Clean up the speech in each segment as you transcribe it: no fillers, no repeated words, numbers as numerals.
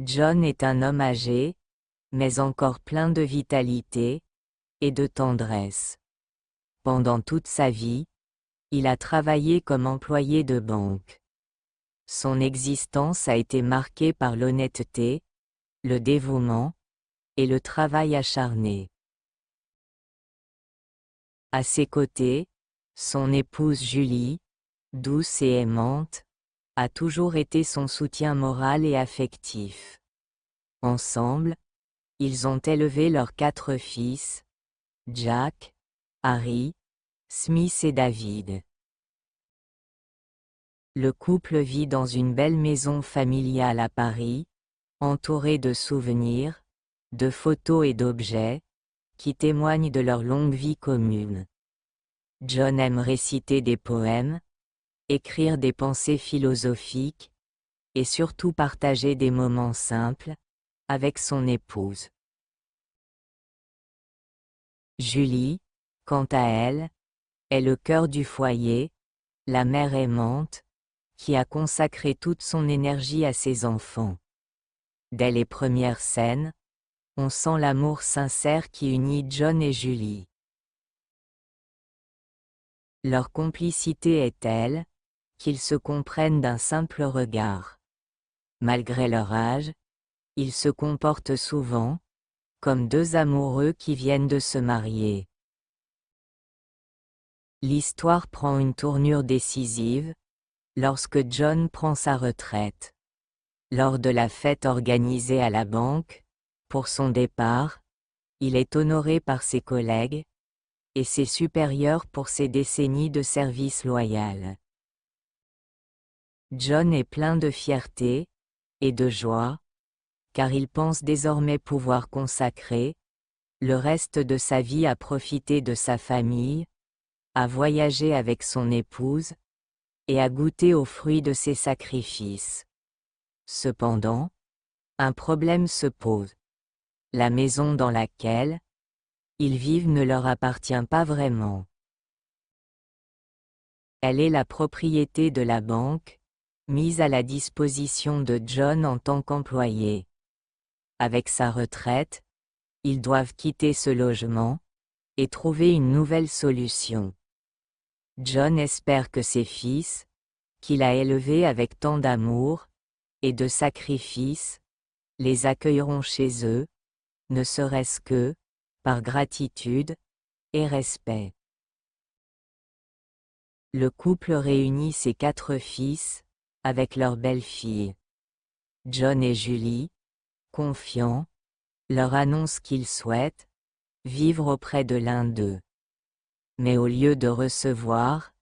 John est un homme âgé, mais encore plein de vitalité et de tendresse. Pendant toute sa vie, il a travaillé comme employé de banque. Son existence a été marquée par l'honnêteté, le dévouement et le travail acharné. À ses côtés, son épouse Julie, douce et aimante, a toujours été son soutien moral et affectif. Ensemble, ils ont élevé leurs 4 fils, Jack, Harry, Smith et David. Le couple vit dans une belle maison familiale à Paris, entourée de souvenirs, de photos et d'objets, qui témoignent de leur longue vie commune. John aime réciter des poèmes, écrire des pensées philosophiques, et surtout partager des moments simples, avec son épouse. Julie, quant à elle, est le cœur du foyer, la mère aimante, qui a consacré toute son énergie à ses enfants. Dès les premières scènes, on sent l'amour sincère qui unit John et Julie. Leur complicité est telle, qu'ils se comprennent d'un simple regard. Malgré leur âge, ils se comportent souvent, comme 2 amoureux qui viennent de se marier. L'histoire prend une tournure décisive, lorsque John prend sa retraite. Lors de la fête organisée à la banque, pour son départ, il est honoré par ses collègues et ses supérieurs pour ses décennies de service loyal. John est plein de fierté et de joie, car il pense désormais pouvoir consacrer le reste de sa vie à profiter de sa famille, à voyager avec son épouse, et à goûter aux fruits de ses sacrifices. Cependant, un problème se pose. La maison dans laquelle ils vivent ne leur appartient pas vraiment. Elle est la propriété de la banque, mise à la disposition de John en tant qu'employé. Avec sa retraite, ils doivent quitter ce logement et trouver une nouvelle solution. John espère que ses fils, qu'il a élevés avec tant d'amour et de sacrifice, les accueilleront chez eux, ne serait-ce que par gratitude et respect. Le couple réunit ses 4 fils, avec leur belle-fille. John et Julie, confiants, leur annoncent qu'ils souhaitent vivre auprès de l'un d'eux. Mais au lieu de recevoir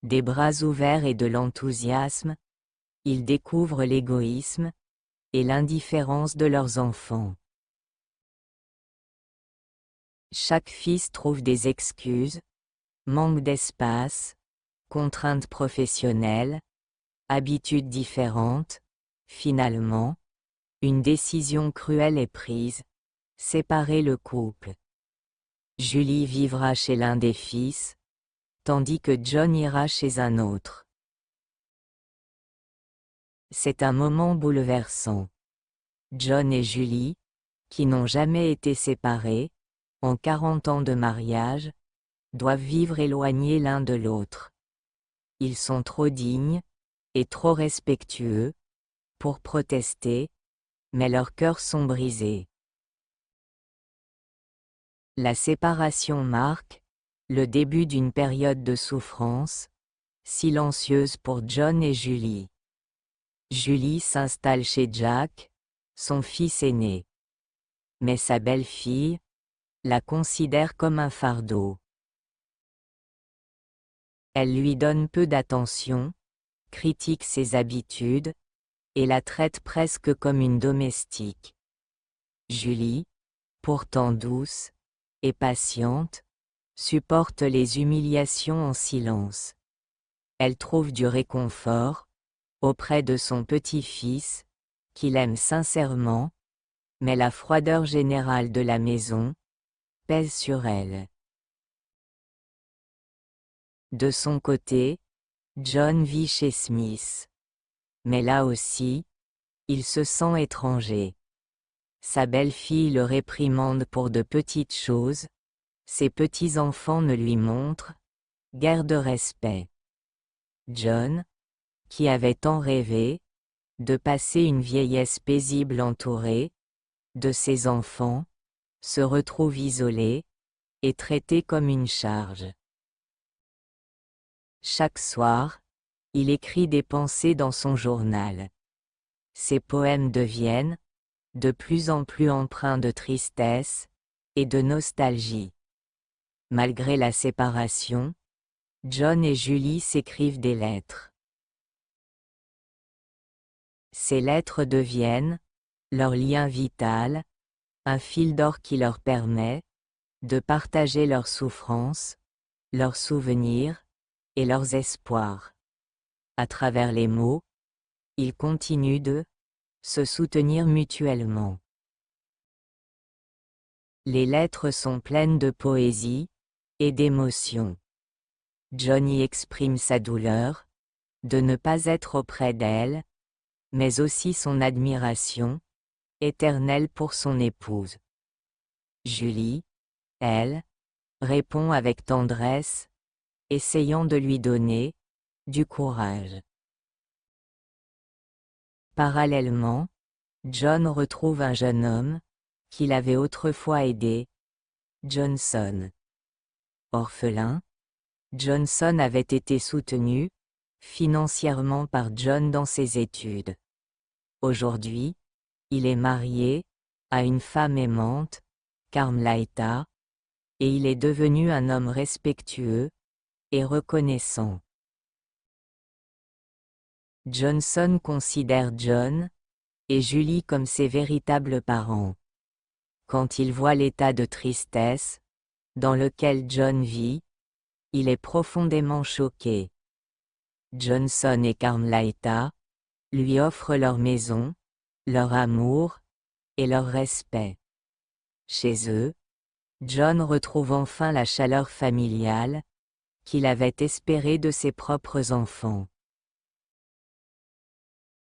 des bras ouverts et de l'enthousiasme, ils découvrent l'égoïsme et l'indifférence de leurs enfants. Chaque fils trouve des excuses, manque d'espace, contraintes professionnelles, habitudes différentes. Finalement, une décision cruelle est prise, séparer le couple. Julie vivra chez l'un des fils, tandis que John ira chez un autre. C'est un moment bouleversant. John et Julie, qui n'ont jamais été séparés, en 40 ans de mariage, doivent vivre éloignés l'un de l'autre. Ils sont trop dignes et trop respectueux pour protester, mais leurs cœurs sont brisés. La séparation marque le début d'une période de souffrance, silencieuse pour John et Julie. Julie s'installe chez Jack, son fils aîné. Mais sa belle-fille la considère comme un fardeau. Elle lui donne peu d'attention, critique ses habitudes, et la traite presque comme une domestique. Julie, pourtant douce et patiente, supporte les humiliations en silence. Elle trouve du réconfort auprès de son petit-fils, qu'il aime sincèrement, mais la froideur générale de la maison pèse sur elle. De son côté, John vit chez Smith. Mais là aussi, Il se sent étranger. Sa belle-fille le réprimande pour de petites choses, ses petits-enfants ne lui montrent guère de respect. John, qui avait tant rêvé de passer une vieillesse paisible entouré de ses enfants, se retrouve isolé et traité comme une charge. Chaque soir, il écrit des pensées dans son journal. Ses poèmes deviennent de plus en plus empreints de tristesse et de nostalgie. Malgré la séparation, John et Julie s'écrivent des lettres. Ces lettres deviennent leur lien vital, un fil d'or qui leur permet de partager leurs souffrances, leurs souvenirs et leurs espoirs. À travers les mots, ils continuent de se soutenir mutuellement. Les lettres sont pleines de poésie et d'émotion. John y exprime sa douleur de ne pas être auprès d'elle, mais aussi son admiration éternelle pour son épouse. Julie, elle, répond avec tendresse, essayant de lui donner du courage. Parallèlement, John retrouve un jeune homme qu'il avait autrefois aidé, Johnson. Orphelin, Johnson avait été soutenu financièrement par John dans ses études. Aujourd'hui, il est marié à une femme aimante, Carmelita, et il est devenu un homme respectueux et reconnaissant. Johnson considère John et Julie comme ses véritables parents. Quand il voit l'état de tristesse dans lequel John vit, il est profondément choqué. Johnson et Carmelita lui offrent leur maison, leur amour et leur respect. Chez eux, John retrouve enfin la chaleur familiale qu'il avait espérée de ses propres enfants.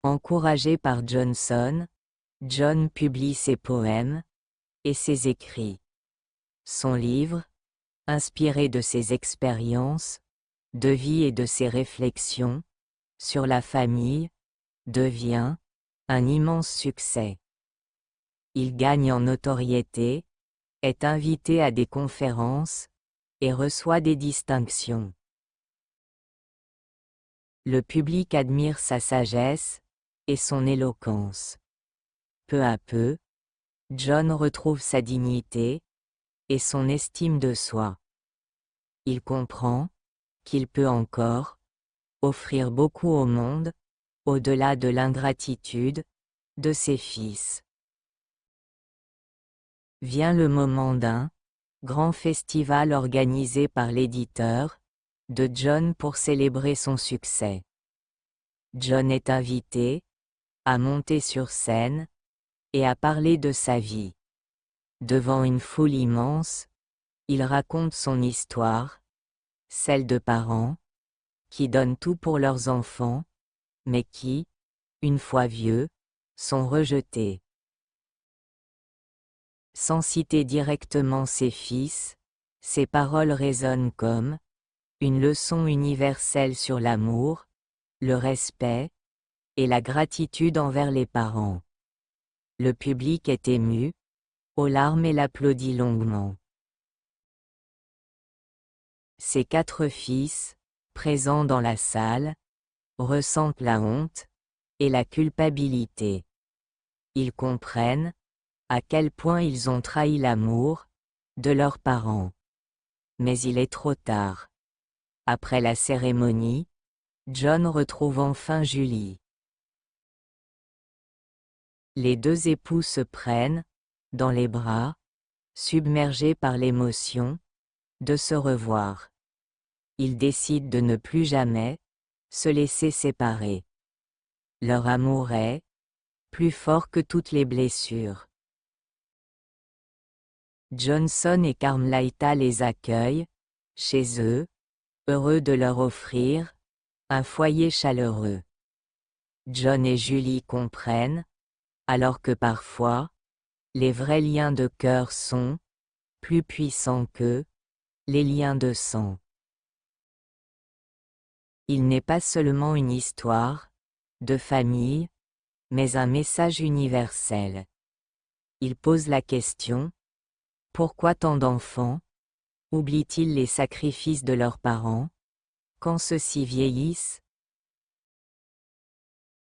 Encouragé par Johnson, John publie ses poèmes et ses écrits. Son livre, inspiré de ses expériences de vie et de ses réflexions sur la famille, devient un immense succès. Il gagne en notoriété, est invité à des conférences et reçoit des distinctions. Le public admire sa sagesse et son éloquence. Peu à peu, John retrouve sa dignité et son estime de soi. Il comprend qu'il peut encore offrir beaucoup au monde, au-delà de l'ingratitude de ses fils. Vient le moment d'un grand festival organisé par l'éditeur de John pour célébrer son succès. John est invité à monter sur scène et à parler de sa vie. Devant une foule immense, il raconte son histoire, celle de parents qui donnent tout pour leurs enfants, mais qui, une fois vieux, sont rejetés. Sans citer directement ses fils, ses paroles résonnent comme une leçon universelle sur l'amour, le respect et la gratitude envers les parents. Le public est ému, aux larmes et l'applaudit longuement. Ses 4 fils, présents dans la salle, ressentent la honte et la culpabilité. Ils comprennent à quel point ils ont trahi l'amour de leurs parents. Mais il est trop tard. Après la cérémonie, John retrouve enfin Julie. Les 2 époux se prennent dans les bras, submergés par l'émotion de se revoir. Ils décident de ne plus jamais se laisser séparer. Leur amour est plus fort que toutes les blessures. Johnson et Carmelita les accueillent chez eux, heureux de leur offrir un foyer chaleureux. John et Julie comprennent alors que parfois, les vrais liens de cœur sont plus puissants que les liens de sang. Il n'est pas seulement une histoire de famille, mais un message universel. Il pose la question: pourquoi tant d'enfants oublient-ils les sacrifices de leurs parents quand ceux-ci vieillissent?